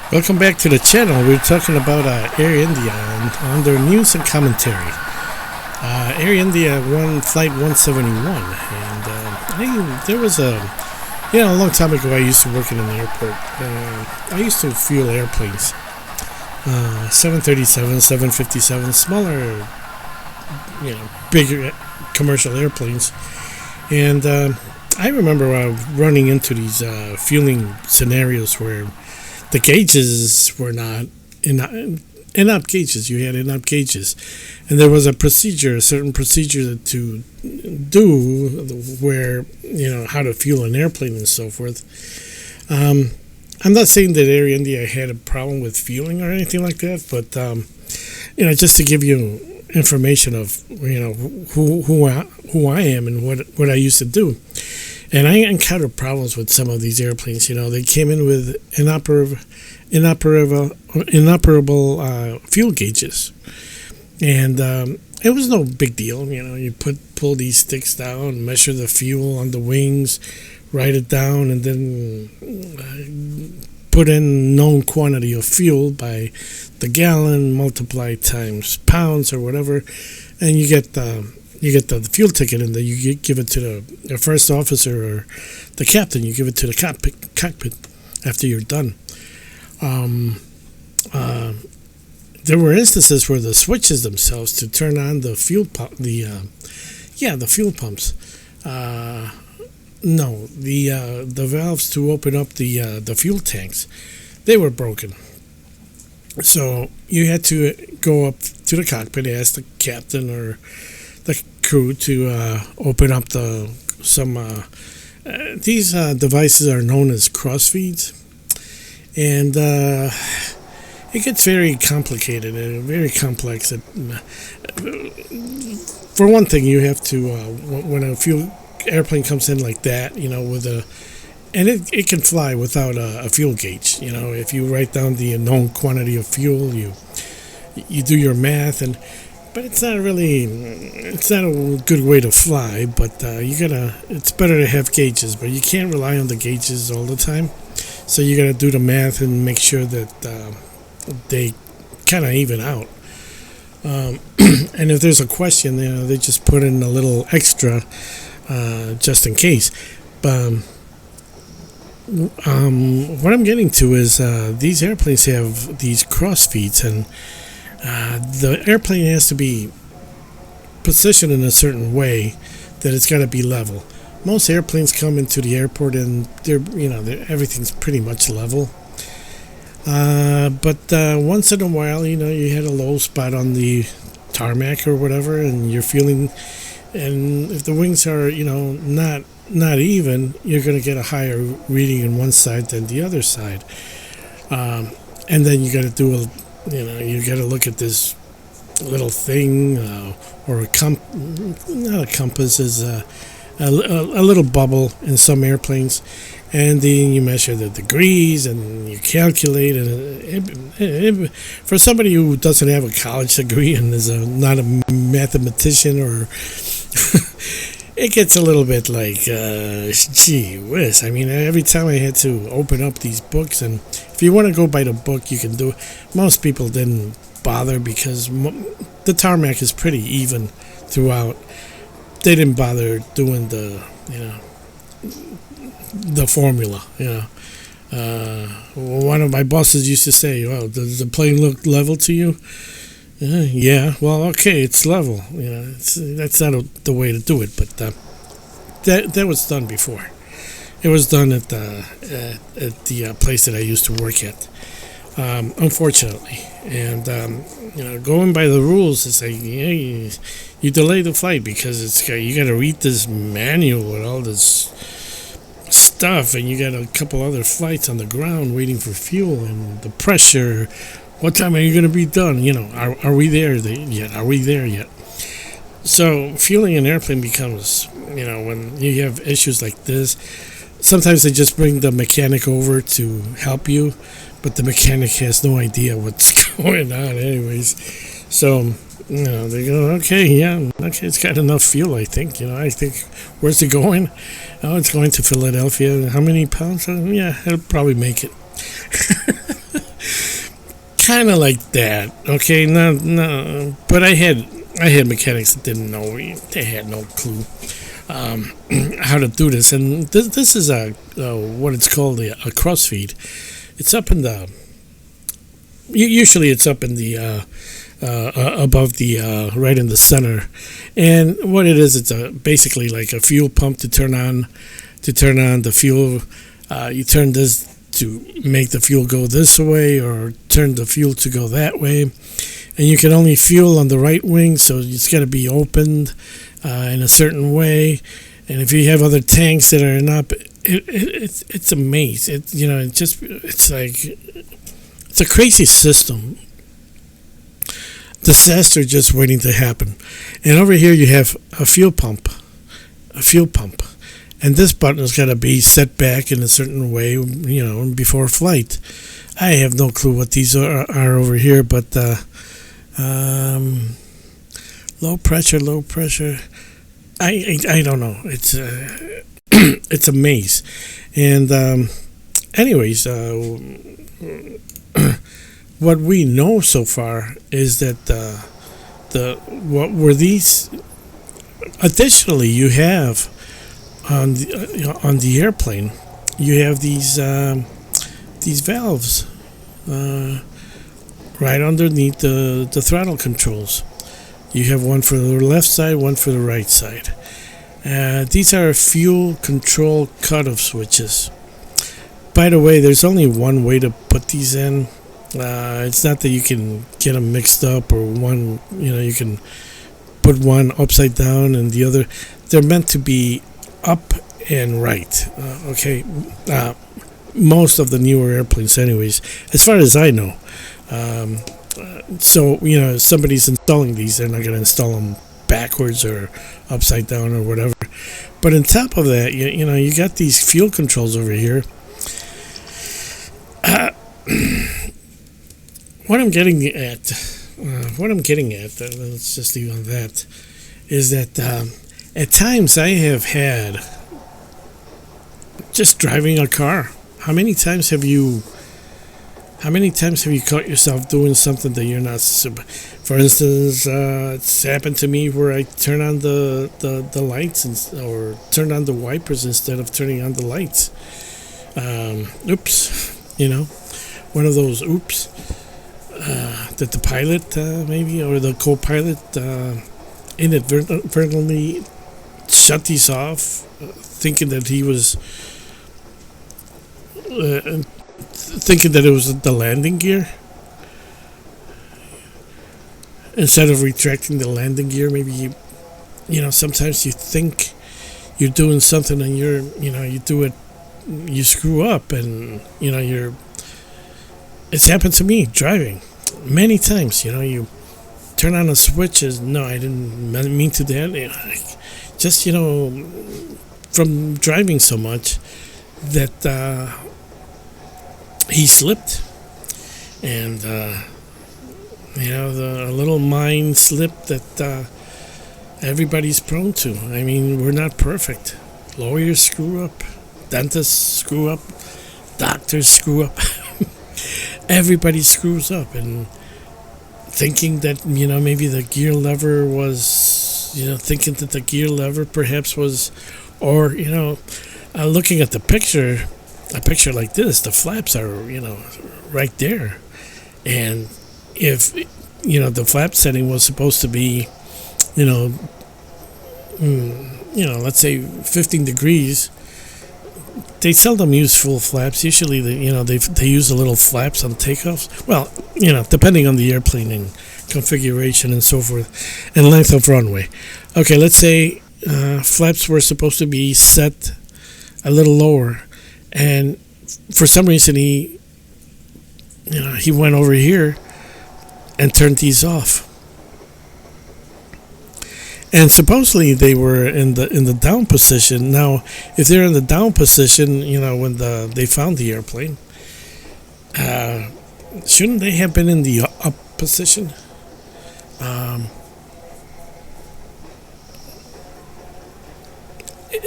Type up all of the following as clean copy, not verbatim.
Welcome back to the channel. We're talking about Air India on their news and commentary. Air India won flight 171, and there was a long time ago I used to work in an airport. I used to fuel airplanes, 737, 757, smaller, bigger commercial airplanes, and I remember running into these fueling scenarios where the gauges were not in-up gauges. You had in-up gauges, and there was a certain procedure to do where how to fuel an airplane and so forth. I'm not saying that Air India had a problem with fueling or anything like that, but just to give you information of who I am and what I used to do. And I encountered problems with some of these airplanes. They came in with inoperable fuel gauges, and it was no big deal. You pull these sticks down, measure the fuel on the wings, write it down, and then put in known quantity of fuel by the gallon, multiply times pounds or whatever, and you get the fuel ticket, and then you give it to the first officer or the captain. You give it to the cockpit after you're done. There were instances where the switches themselves to turn on the fuel the fuel pumps. No, the valves to open up the fuel tanks, they were broken. So you had to go up to the cockpit, ask the captain or the crew to open up these devices are known as Crossfeeds, and it gets very complicated and very complex. For one thing, you have to when a fuel airplane comes in like that, and it can fly without a fuel gauge. If you write down the known quantity of fuel, you do your math, but it's not a good way to fly. But it's better to have gauges, but you can't rely on the gauges all the time. So you gotta do the math and make sure that they kind of even out. And if there's a question, they just put in a little extra just in case. What I'm getting to is these airplanes have these cross feeds, and the airplane has to be positioned in a certain way that it's got to be level. Most airplanes come into the airport and everything's pretty much level. But once in a while, you had a low spot on the tarmac or whatever, and you're feeling, and if the wings are not even, you're going to get a higher reading on one side than the other side. And then you got to do you got to look at this little thing, or not a compass, is a little bubble in some airplanes, and then you measure the degrees and you calculate. And for somebody who doesn't have a college degree and is not a mathematician, or it gets a little bit like, gee whiz. I mean, every time I had to open up these books, and if you want to go by the book, you can do it. Most people didn't bother because the tarmac is pretty even throughout. They didn't bother doing the formula. One of my bosses used to say, "Well, does the plane look level to you?" Yeah, well, okay, it's level. That's not the way to do it, but that was done before. It was done at the place that I used to work at, unfortunately. And going by the rules, it's like, you delay the flight because you got to read this manual with all this stuff, and you got a couple other flights on the ground waiting for fuel and the pressure. What time are you going to be done? Are we there yet? Are we there yet? So fueling an airplane becomes, when you have issues like this, sometimes they just bring the mechanic over to help you, but the mechanic has no idea what's going on anyways. So, they go, okay, it's got enough fuel, I think. I think, where's it going? Oh, it's going to Philadelphia. How many pounds? Yeah, it'll probably make it. kind of like that. Okay, no, but I had mechanics that didn't know. They had no clue how to do this, and this is what it's called a crossfeed. It's up in the usually it's up in the above the right in the center, and what it is, it's basically like a fuel pump to turn on the fuel. You turn this to make the fuel go this way, or turn the fuel to go that way, and you can only fuel on the right wing, so it's got to be opened in a certain way. And if you have other tanks that are not, it's a maze. It's a crazy system. Disaster just waiting to happen. And over here you have a fuel pump, and this button has got to be set back in a certain way, before flight. I have no clue what these are over here, but low pressure. I don't know. It's it's a maze. And anyways, what we know so far is that what were these. Additionally, you have on the airplane, you have these valves right underneath the throttle controls. You have one for the left side, one for the right side. These are fuel control cutoff switches. By the way, there's only one way to put these in. It's not that you can get them mixed up, or one, you can put one upside down and the other. They're meant to be up and right. Okay. Most of the newer airplanes, anyways, as far as I know. So, if somebody's installing these, they're not going to install them backwards or upside down or whatever. But on top of that, you got these fuel controls over here. What I'm getting at, let's just leave on that, is that at times I have had, just driving a car, how many times have you caught yourself doing something that you're not? For instance, it's happened to me where I turn on the lights or turn on the wipers instead of turning on the lights. Oops, one of those oops that the pilot maybe, or the co-pilot inadvertently shut these off, thinking that he was thinking that it was the landing gear. Instead of retracting the landing gear, maybe sometimes you think you're doing something and you do it, you screw up, and it's happened to me driving many times. You turn on a switch, no, I didn't mean to do that. Just from driving so much that he slipped, and the little mind slip that everybody's prone to. I mean, we're not perfect. Lawyers screw up, dentists screw up, doctors screw up. Everybody screws up, and thinking that maybe the gear lever was, thinking that the gear lever perhaps was, or looking at the picture. A picture like this, the flaps are, right there. And if, the flap setting was supposed to be, let's say 15 degrees, they seldom use full flaps. Usually, they use the little flaps on takeoffs. Well, depending on the airplane and configuration and so forth, and length of runway. Okay, let's say flaps were supposed to be set a little lower. And for some reason he went over here and turned these off. And supposedly they were in the down position. Now, if they're in the down position, when they found the airplane, shouldn't they have been in the up position?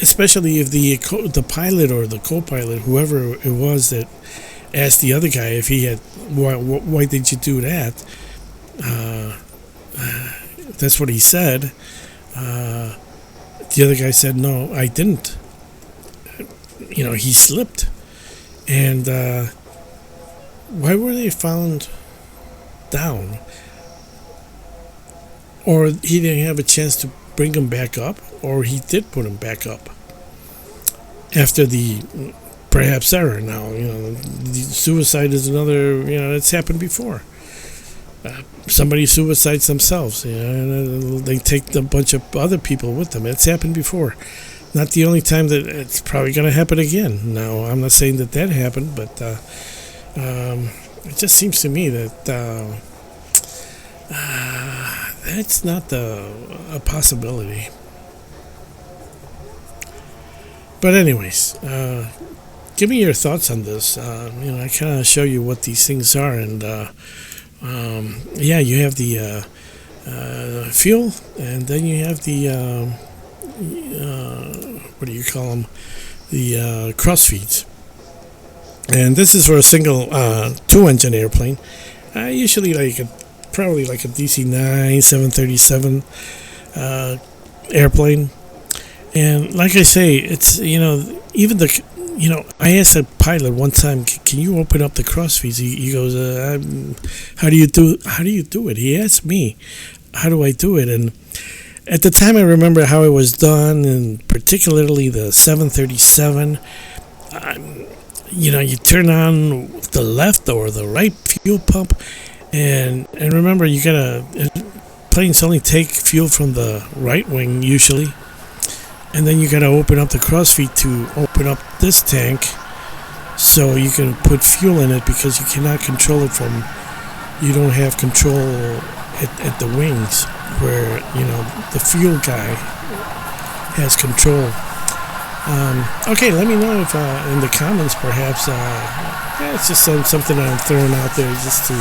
Especially if the pilot or the co-pilot, whoever it was that asked the other guy if he had, why did you do that? That's what he said. The other guy said, no, I didn't. He slipped. And why were they found down? Or he didn't have a chance to bring him back up, or he did put him back up after the perhaps error. Now, suicide is another, it's happened before. Somebody suicides themselves, and they take a bunch of other people with them. It's happened before. Not the only time that it's probably going to happen again. Now, I'm not saying that happened, but it just seems to me that that's not a possibility. But anyways, give me your thoughts on this. I kind of show you what these things are, and you have the fuel, and then you have the what do you call them? The Crossfeeds. And this is for a single two-engine airplane. Usually probably like a DC-9 737 airplane. And like I say, it's even I asked a pilot one time, can you open up the Crossfeeds? He goes, how do you do it? He asked me, how do I do it? And at the time, I remember how it was done, and particularly the 737. You turn on the left or the right fuel pump, and remember, planes only take fuel from the right wing usually, and then you gotta open up the crossfeed to open up this tank, so you can put fuel in it, because you cannot control it you don't have control at the wings, where the fuel guy has control. Okay, let me know if in the comments, perhaps it's just something I'm throwing out there just to